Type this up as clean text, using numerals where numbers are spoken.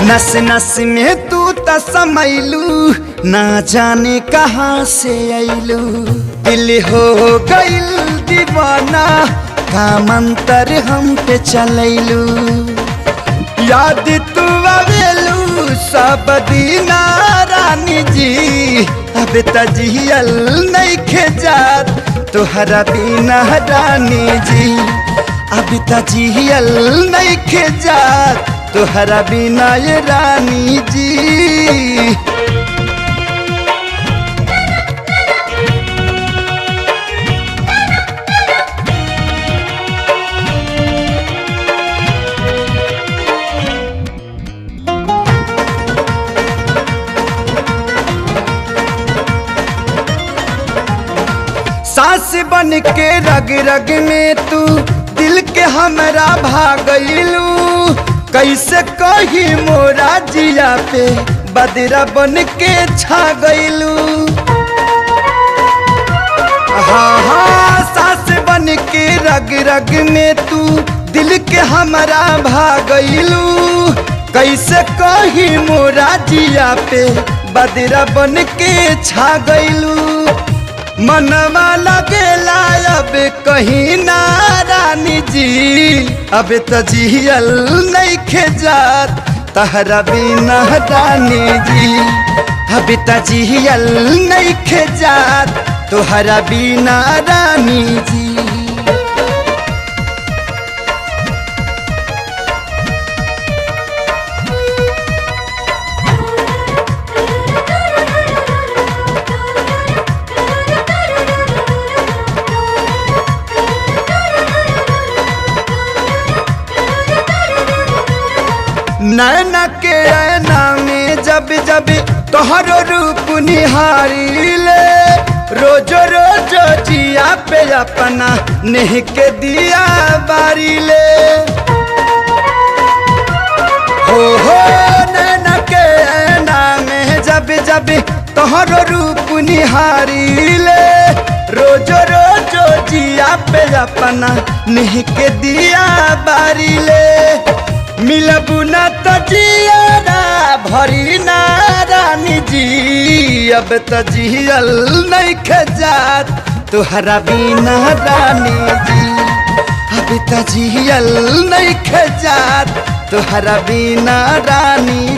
नस नस में तू त समैलू, ना जाने कहाँ से अइलू। दिल हो गइल दीवाना, का मंतर हम पे चलैलू। याद तू आवेलू सब दीना रानी जी, अब तजियल नइखे जात तोहरा बिना रानी जी। अब तजियल नइखे जात तोहरा बिना ये रानी जी। सांस बन के रग रग में तू दिल के हमरा भागलू। कैसे कही मोरा जिया पे बदरा बन के छा गइलू। हाँ हाँ सांस बन के रग रग में तू दिल के हमरा भागलू। कैसे कही मोरा जिया पे बदरा बन के छा गइलू। मनवा लगेला अब कहीं ना रानी जी, अब तजियल नइखे जात तहरा बिना रानी जी। अब तजियल नइखे जात तोहरा बिना रानी जी। नैना के ऐना में जब जब तोहरो रूप निहारी ले, रोजो रोजो जिया पे अपना नेह के दिया बारी ले। हो नैना के ऐना में जब जब तोहरो रूप निहारी ले, रोजो रोजो जिया पे अपना नेह के दिया बारी ले। मिलबू ना तजियारा भरी ना रानी जी, अब तजियल नइखे जात तोहरा बिना रानी जी। अब तजियल नइखे जात तोहरा बिना रानी